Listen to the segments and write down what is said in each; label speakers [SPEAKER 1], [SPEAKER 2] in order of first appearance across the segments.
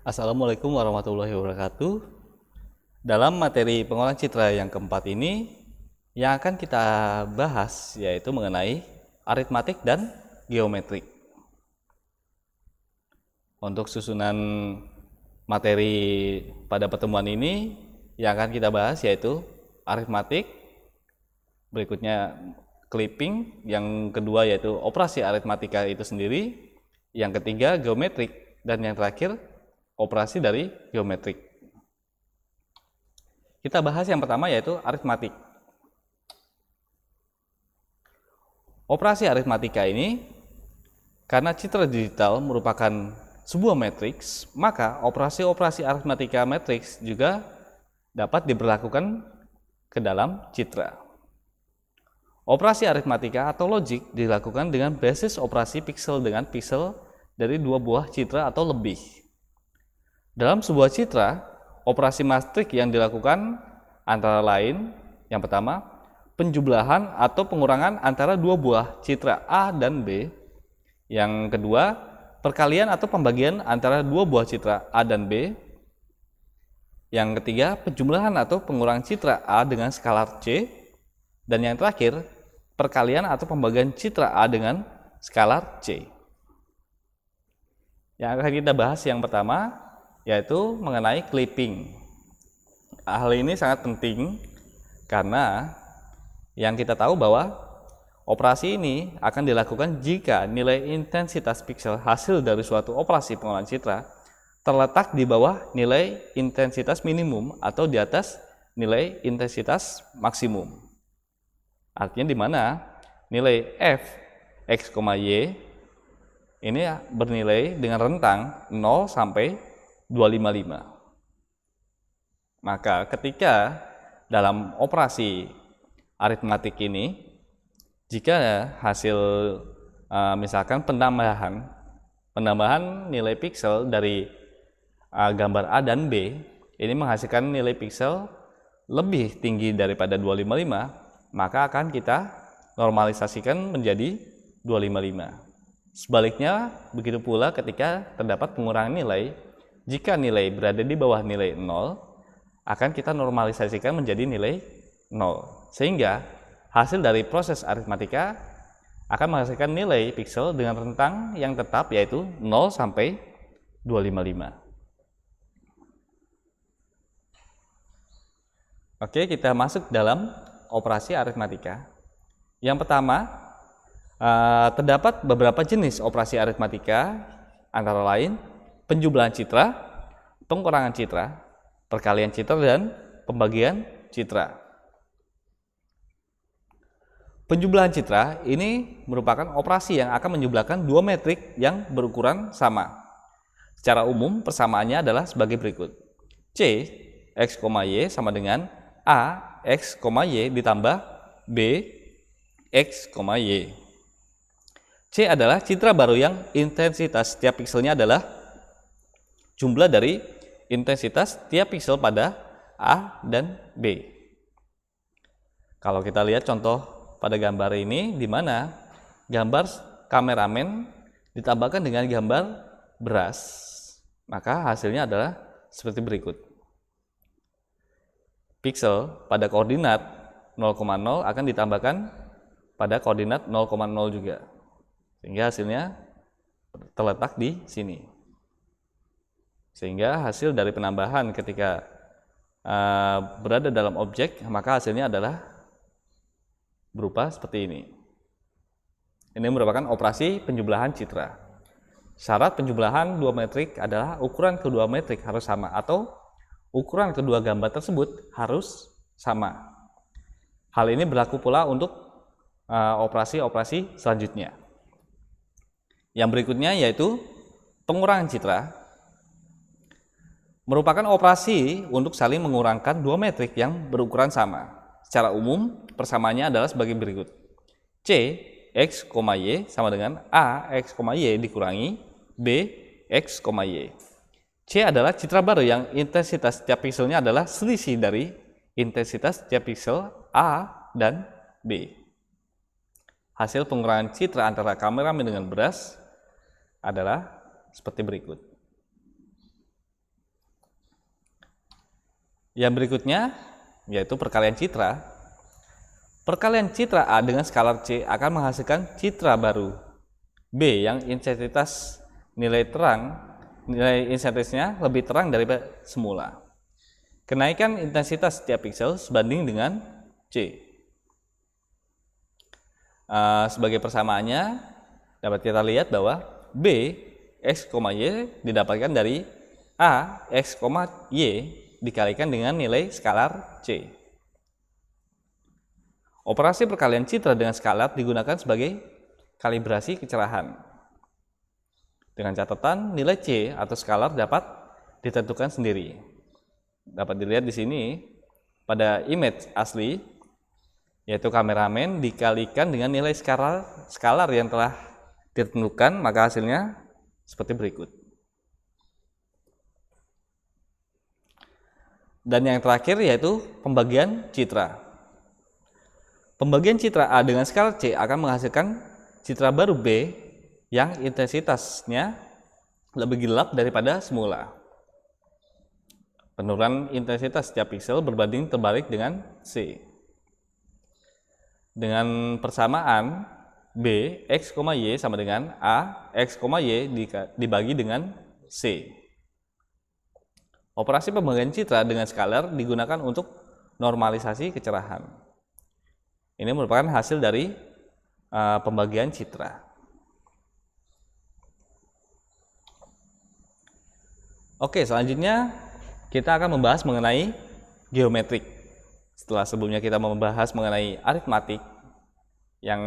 [SPEAKER 1] Assalamualaikum warahmatullahi wabarakatuh. Dalam materi pengolahan citra yang keempat ini, yang akan kita bahas yaitu mengenai aritmatik dan geometrik. Untuk susunan materi pada pertemuan ini, yang akan kita bahas yaitu aritmatik, berikutnya clipping, yang kedua yaitu operasi aritmatika itu sendiri, yang ketiga geometrik, dan yang terakhir operasi dari geometrik. Kita bahas yang pertama yaitu aritmatik. Operasi aritmatika ini, karena citra digital merupakan sebuah matriks, maka operasi-operasi aritmatika matriks juga dapat diberlakukan ke dalam citra. Operasi aritmatika atau logik dilakukan dengan basis operasi piksel dengan piksel dari dua buah citra atau lebih. Dalam sebuah citra, operasi matrik yang dilakukan antara lain, yang pertama, penjumlahan atau pengurangan antara dua buah citra A dan B. Yang kedua, perkalian atau pembagian antara dua buah citra A dan B. Yang ketiga, penjumlahan atau pengurangan citra A dengan skalar C. Dan yang terakhir, perkalian atau pembagian citra A dengan skalar C. Yang akan kita bahas yang pertama yaitu mengenai clipping. Hal ini sangat penting karena yang kita tahu bahwa operasi ini akan dilakukan jika nilai intensitas piksel hasil dari suatu operasi pengolahan citra terletak di bawah nilai intensitas minimum atau di atas nilai intensitas maksimum. Artinya di mana nilai f x, y ini bernilai dengan rentang 0 sampai 255. Maka ketika dalam operasi aritmatik ini, jika hasil misalkan penambahan nilai piksel dari gambar A dan B ini menghasilkan nilai piksel lebih tinggi daripada 255, maka akan kita normalisasikan menjadi 255. Sebaliknya, begitu pula ketika terdapat pengurangan nilai, jika nilai berada di bawah nilai 0, akan kita normalisasikan menjadi nilai 0. Sehingga hasil dari proses aritmatika akan menghasilkan nilai piksel dengan rentang yang tetap yaitu 0 sampai 255. Oke, kita masuk dalam operasi aritmatika. Yang pertama, terdapat beberapa jenis operasi aritmatika, antara lain penjumlahan citra, pengurangan citra, perkalian citra, dan pembagian citra. Penjumlahan citra ini merupakan operasi yang akan menjumlahkan dua metrik yang berukuran sama. Secara umum persamaannya adalah sebagai berikut. C x, y sama dengan A x, y ditambah B x, y. C adalah citra baru yang intensitas setiap pikselnya adalah jumlah dari intensitas tiap piksel pada A dan B. Kalau kita lihat contoh pada gambar ini, di mana gambar kameramen ditambahkan dengan gambar beras, maka hasilnya adalah seperti berikut. Piksel pada koordinat 0,0 akan ditambahkan pada koordinat 0,0 juga, sehingga hasilnya terletak di sini. Sehingga hasil dari penambahan ketika berada dalam objek, maka hasilnya adalah berupa seperti ini. Ini merupakan operasi penjumlahan citra. Syarat penjumlahan dua metrik adalah ukuran kedua metrik harus sama atau ukuran kedua gambar tersebut harus sama. Hal ini berlaku pula untuk operasi-operasi selanjutnya. Yang berikutnya yaitu pengurangan citra. Merupakan operasi untuk saling mengurangkan dua metrik yang berukuran sama. Secara umum, persamaannya adalah sebagai berikut. C x, y sama dengan A x, y dikurangi B x, y. C adalah citra baru yang intensitas setiap pikselnya adalah selisih dari intensitas setiap piksel A dan B. Hasil pengurangan citra antara kameramen dengan beras adalah seperti berikut. Yang berikutnya yaitu perkalian citra. Perkalian citra A dengan skalar C akan menghasilkan citra baru B yang intensitas nilai intensitesnya lebih terang daripada semula. Kenaikan intensitas setiap piksel sebanding dengan C. Sebagai persamaannya dapat kita lihat bahwa B X, Y didapatkan dari A X, Y dikalikan dengan nilai skalar C. Operasi perkalian citra dengan skalar digunakan sebagai kalibrasi kecerahan. Dengan catatan nilai C atau skalar dapat ditentukan sendiri. Dapat dilihat di sini pada image asli, yaitu kameramen dikalikan dengan nilai skalar yang telah ditentukan, maka hasilnya seperti berikut. Dan yang terakhir yaitu pembagian citra. Pembagian citra A dengan skalar C akan menghasilkan citra baru B yang intensitasnya lebih gelap daripada semula. Penurunan intensitas setiap piksel berbanding terbalik dengan C. Dengan persamaan B X, Y sama dengan A X, Y dibagi dengan C. Operasi pembagian citra dengan skalar digunakan untuk normalisasi kecerahan. Ini merupakan hasil dari pembagian citra. Oke, selanjutnya kita akan membahas mengenai geometrik. Setelah sebelumnya kita membahas mengenai aritmatik yang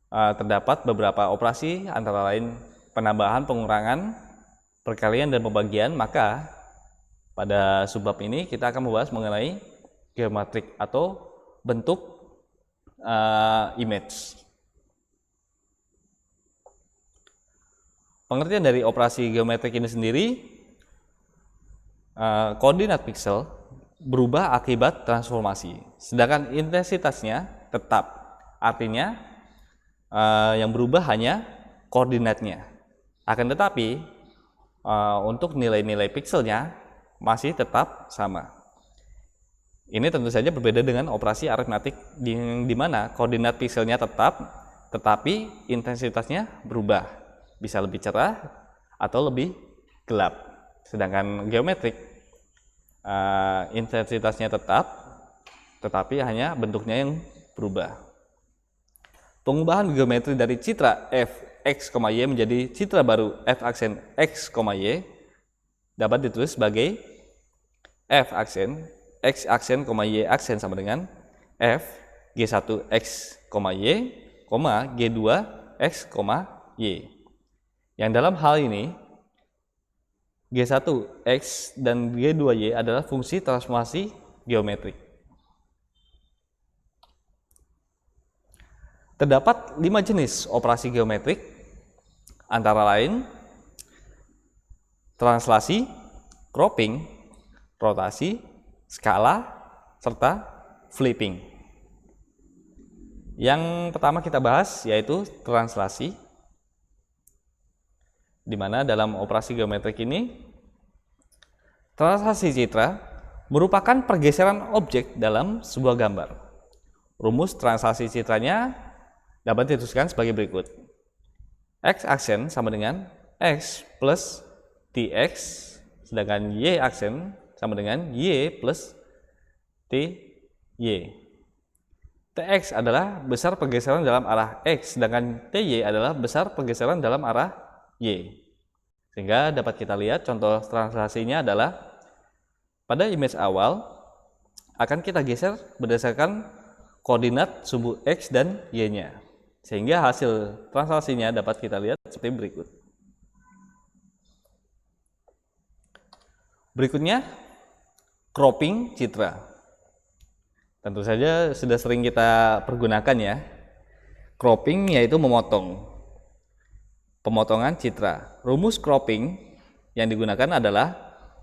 [SPEAKER 1] terdapat beberapa operasi antara lain penambahan, pengurangan, perkalian, dan pembagian, maka pada subbab ini kita akan membahas mengenai geometrik atau bentuk image. Pengertian dari operasi geometrik ini sendiri, koordinat piksel berubah akibat transformasi, sedangkan intensitasnya tetap. Artinya yang berubah hanya koordinatnya. Akan tetapi untuk nilai-nilai pikselnya masih tetap sama. Ini tentu saja berbeda dengan operasi aritmatik di mana koordinat pikselnya tetap, tetapi intensitasnya berubah, bisa lebih cerah atau lebih gelap. Sedangkan geometrik intensitasnya tetap, tetapi hanya bentuknya yang berubah. Pengubahan geometri dari citra f x, y menjadi citra baru f aksen x, y dapat ditulis sebagai f aksen x aksen, y aksen sama dengan f g1 x, y, g2 x, y. Yang dalam hal ini g1 x dan g2 y adalah fungsi transformasi geometrik. Terdapat 5 jenis operasi geometrik, antara lain translasi, cropping, rotasi, skala, serta flipping. Yang pertama kita bahas yaitu translasi, di mana dalam operasi geometrik ini translasi citra merupakan pergeseran objek dalam sebuah gambar. Rumus translasi citranya dapat dituliskan sebagai berikut. X aksen sama dengan X plus TX, sedangkan Y aksen sama dengan Y plus TY. TX adalah besar pergeseran dalam arah X, sedangkan TY adalah besar pergeseran dalam arah Y. Sehingga dapat kita lihat contoh translasinya adalah pada image awal akan kita geser berdasarkan koordinat sumbu X dan Y-nya. Sehingga hasil translasinya dapat kita lihat seperti berikut. Berikutnya, cropping citra. Tentu saja sudah sering kita pergunakan ya. Cropping yaitu memotong. Pemotongan citra. Rumus cropping yang digunakan adalah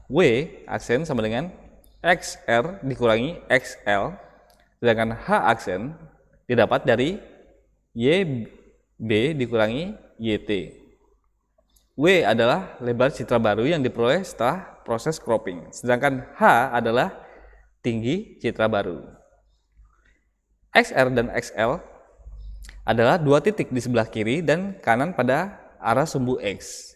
[SPEAKER 1] W aksen sama dengan XR dikurangi XL, sedangkan H aksen didapat dari YB dikurangi YT. W adalah lebar citra baru yang diperoleh setelah proses cropping. Sedangkan H adalah tinggi citra baru. XR dan XL adalah dua titik di sebelah kiri dan kanan pada arah sumbu X.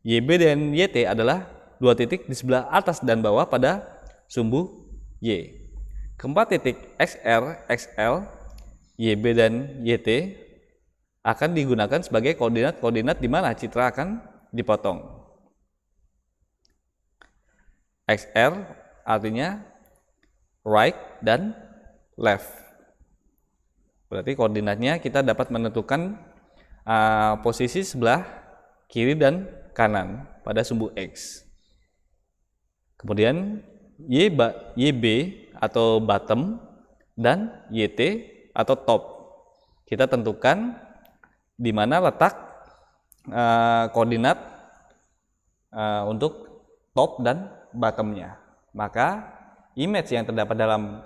[SPEAKER 1] YB dan YT adalah dua titik di sebelah atas dan bawah pada sumbu Y. Keempat titik XR, XL, YB dan YT akan digunakan sebagai koordinat-koordinat di mana citra akan dipotong. XR artinya right dan left. Berarti koordinatnya kita dapat menentukan posisi sebelah kiri dan kanan pada sumbu X. Kemudian YB atau bottom dan YT atau top. Kita tentukan di mana letak koordinat untuk top dan bottomnya. Maka image yang terdapat dalam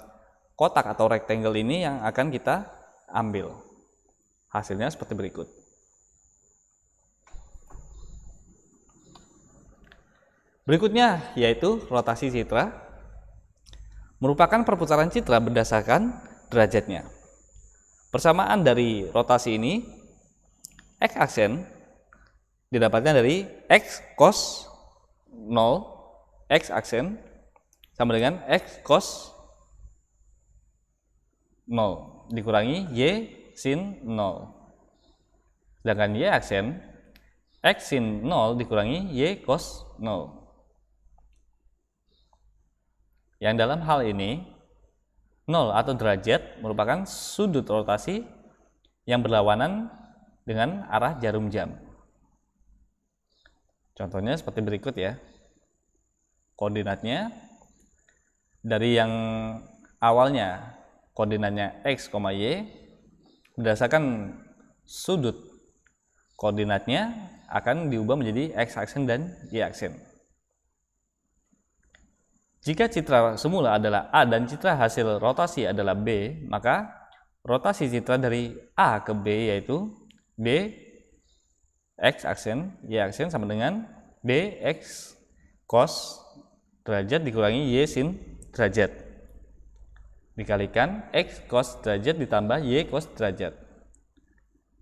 [SPEAKER 1] kotak atau rectangle ini yang akan kita ambil. Hasilnya seperti berikut. Berikutnya yaitu rotasi citra, merupakan perputaran citra berdasarkan derajatnya. Persamaan dari rotasi ini, X aksen didapatkan dari X cos 0, X aksen sama dengan X cos 0 dikurangi Y sin 0. Sedangkan Y aksen X sin 0 dikurangi Y cos 0. Yang dalam hal ini 0 atau derajat merupakan sudut rotasi yang berlawanan dengan arah jarum jam. Contohnya seperti berikut ya. Koordinatnya dari yang awalnya koordinatnya X, Y, berdasarkan sudut koordinatnya akan diubah menjadi X aksen dan Y aksen. Jika citra semula adalah A dan citra hasil rotasi adalah B, maka rotasi citra dari A ke B yaitu B X aksen, Y aksen sama dengan B X cos derajat dikurangi Y sin derajat. Dikalikan X cos derajat ditambah Y cos derajat.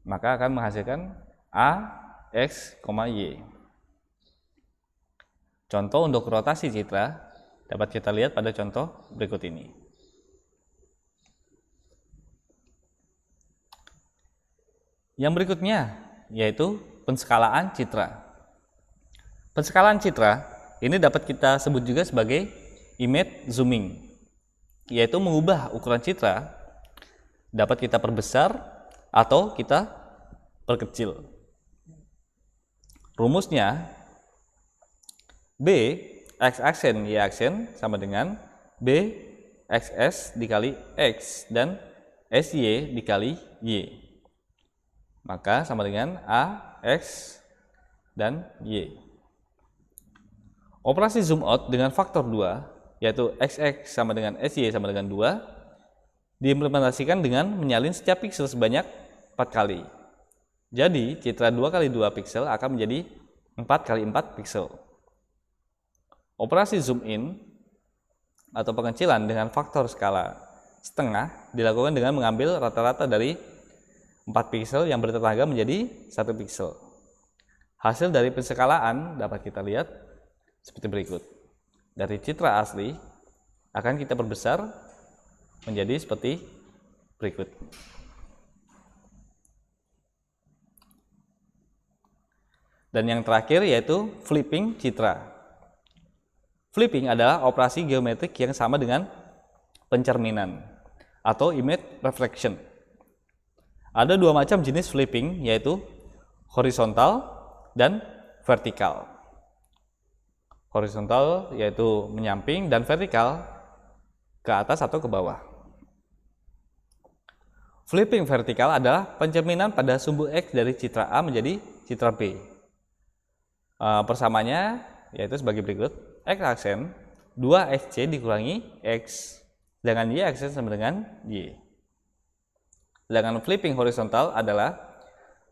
[SPEAKER 1] Maka akan menghasilkan A X, Y. Contoh untuk rotasi citra dapat kita lihat pada contoh berikut ini. Yang berikutnya yaitu penskalaan citra. Penskalaan citra ini dapat kita sebut juga sebagai image zooming, yaitu mengubah ukuran citra dapat kita perbesar atau kita perkecil. Rumusnya B X aksen Y aksen sama dengan B XS dikali X dan SY dikali Y. Maka sama dengan A X dan Y. Operasi zoom out dengan faktor 2 yaitu XX sama dengan SY sama dengan 2 diimplementasikan dengan menyalin setiap piksel sebanyak 4 kali. Jadi citra 2 kali 2 piksel akan menjadi 4 kali 4 piksel. Operasi zoom in atau pengecilan dengan faktor skala setengah dilakukan dengan mengambil rata-rata dari 4 piksel yang bertetangga menjadi 1 piksel. Hasil dari penskalaan dapat kita lihat seperti berikut. Dari citra asli akan kita perbesar menjadi seperti berikut. Dan yang terakhir yaitu flipping citra. Flipping adalah operasi geometrik yang sama dengan pencerminan atau image reflection. Ada dua macam jenis flipping yaitu horizontal dan vertikal. Horizontal yaitu menyamping dan vertikal ke atas atau ke bawah. Flipping vertikal adalah pencerminan pada sumbu X dari citra A menjadi citra B. Persamanya yaitu sebagai berikut. X aksen 2XC dikurangi X dengan Y aksen sama dengan Y. Sedangkan flipping horizontal adalah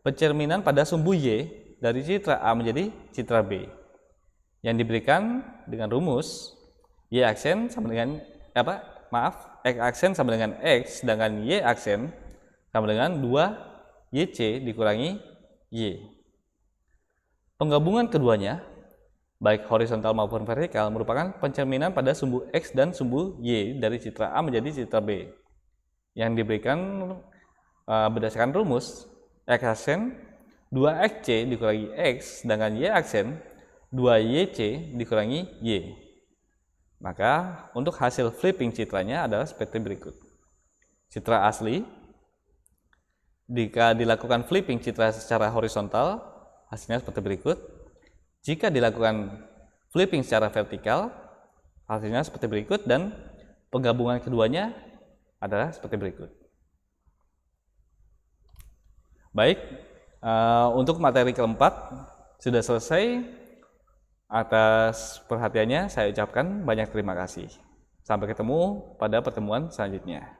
[SPEAKER 1] pencerminan pada sumbu Y dari citra A menjadi citra B. yang diberikan dengan rumus Y aksen sama dengan X aksen sama dengan X, sedangkan Y aksen sama dengan 2YC dikurangi Y. Penggabungan keduanya, baik horizontal maupun vertikal, merupakan pencerminan pada sumbu X dan sumbu Y dari citra A menjadi citra B, yang diberikan berdasarkan rumus X aksen 2XC dikurangi X, sedangkan Y aksen 2YC dikurangi Y. Maka untuk hasil flipping citranya adalah seperti berikut. Citra asli, jika dilakukan flipping citra secara horizontal, hasilnya seperti berikut. Jika dilakukan flipping secara vertikal, hasilnya seperti berikut, dan penggabungan keduanya adalah seperti berikut. Baik, untuk materi keempat sudah selesai. Atas perhatiannya saya ucapkan banyak terima kasih. Sampai ketemu pada pertemuan selanjutnya.